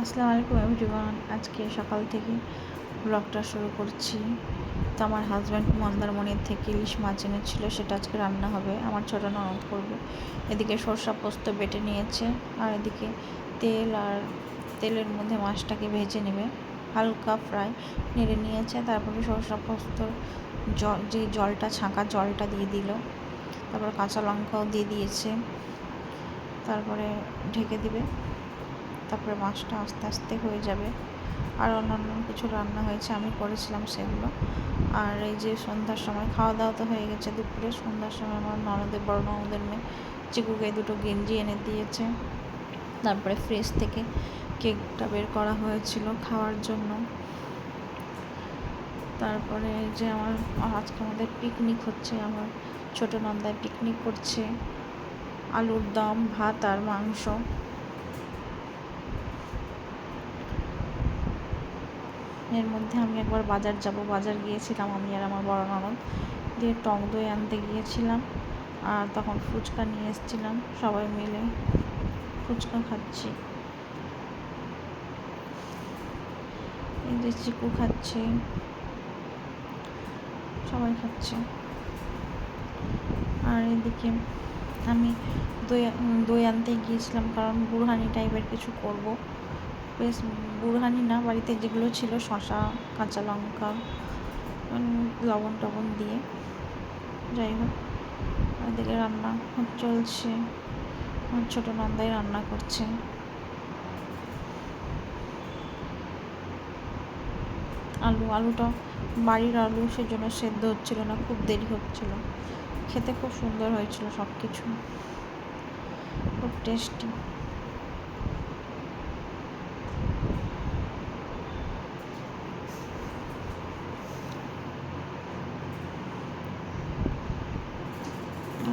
আসসালামু আলাইকুম এভরিওয়ান। আজকে সকাল থেকে ব্লগটা শুরু করছি। তো আমার হাজব্যান্ড মন্দারমণির থেকে ইলিশ মাছ এনেছিল, সেটা আজকে রান্না হবে, আমার ছোটো ননদ করবে। এদিকে সরষা পোস্ত বেটে নিয়েছে, আর এদিকে তেলের মধ্যে মাছটাকে ভেজে নেবে, হালকা ফ্রাই নেড়ে নিয়েছে। তারপরে সরষা পোস্তর জলটা ছাঁকা জলটা দিয়ে দিল, তারপর কাঁচা লঙ্কাও দিয়ে দিয়েছে, তারপরে ঢেকে দিবে। তারপরে মাছটা আস্তে আস্তে হয়ে যাবে। আর অন্যান্য কিছু রান্না হয়েছে, আমি করেছিলাম সেগুলো। আর এই যে সন্ধ্যার সময় খাওয়া দাওয়া তো হয়ে গেছে দুপুরে। সন্ধ্যার সময় আমার বড় ননদের মেয়ে চিকুকে দুটো গেঞ্জি এনে দিয়েছে। তারপরে ফ্রিজ থেকে কেকটা বের করা হয়েছিল খাওয়ার জন্য। তারপরে যে আজকে আমাদের পিকনিক হচ্ছে, আমার ছোটো নন্দায় পিকনিক করছে, আলুর দম, ভাত আর মাংস। এর মধ্যে আমি একবার বাজার গিয়েছিলাম, আমি আর আমার বড় ননদ দিয়ে টক দই আনতে গিয়েছিলাম। আর তখন ফুচকা নিয়ে এসেছিলাম, সবাই মিলে ফুচকা খাচ্ছি। এই যে চিকু খাচ্ছে, সবাই খাচ্ছে। আর এদিকে আমি দই আনতে গিয়েছিলাম, কারণ বুরহানি টাইপের কিছু করব। বেশ বুরহানি না, বাড়িতে যেগুলো ছিল শসা, কাঁচা লঙ্কা, লবণ টবণ দিয়ে, যাই হোক। এদিকে রান্না চলছে, আমার ছোটো নন্দাই রান্না করছে। আলুটা বাড়ির আলু, সেজন্য সেদ্ধ হচ্ছিল না, খুব দেরি হচ্ছিল। খেতে খুব সুন্দর হয়েছিল, সব কিছু খুব টেস্টি।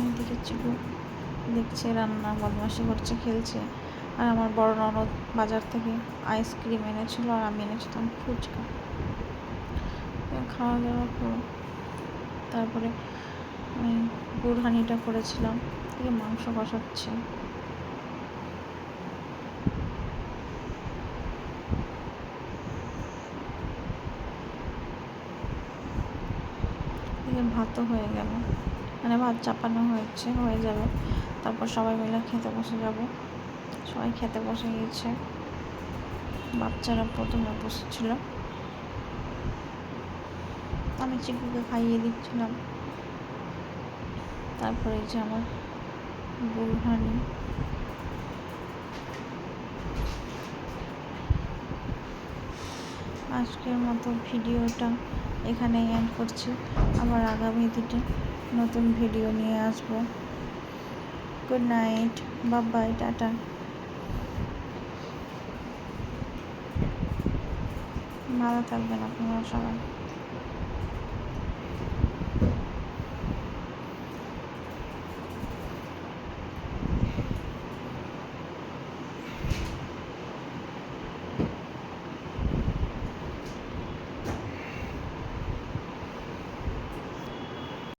এদিকে চিকু দেখছে রান্না, বদমাশি করছে, খেলছে। আর আমার বড় ননদ বাজার থেকে আইসক্রিম এনেছিল, আর আমি এনেছিলাম ফুচকা। খাওয়া দাওয়া করে তারপরে আমি বুরহানিটা করেছিলাম, থেকে মাংস কষাচ্ছে। ভাতও হয়ে গেল, মানে ভাত চাপানো হয়ে যাবে। তারপর সবাই মিলে খেতে বসে যাব। সবাই খেতে বসে গিয়েছে, বাচ্চারা প্রথমে বসেছিল, আমি চিকুকে খাইয়ে দিচ্ছিলাম। তারপরে যে আমার বুরহানি। আজকের মতো ভিডিওটা এখানেই এন্ড করছি। আবার আগামী দিনে নতুন ভিডিও নিয়ে আসবো। Good night, bye, tata. ভালো থাকবেন আপনারা সবাই।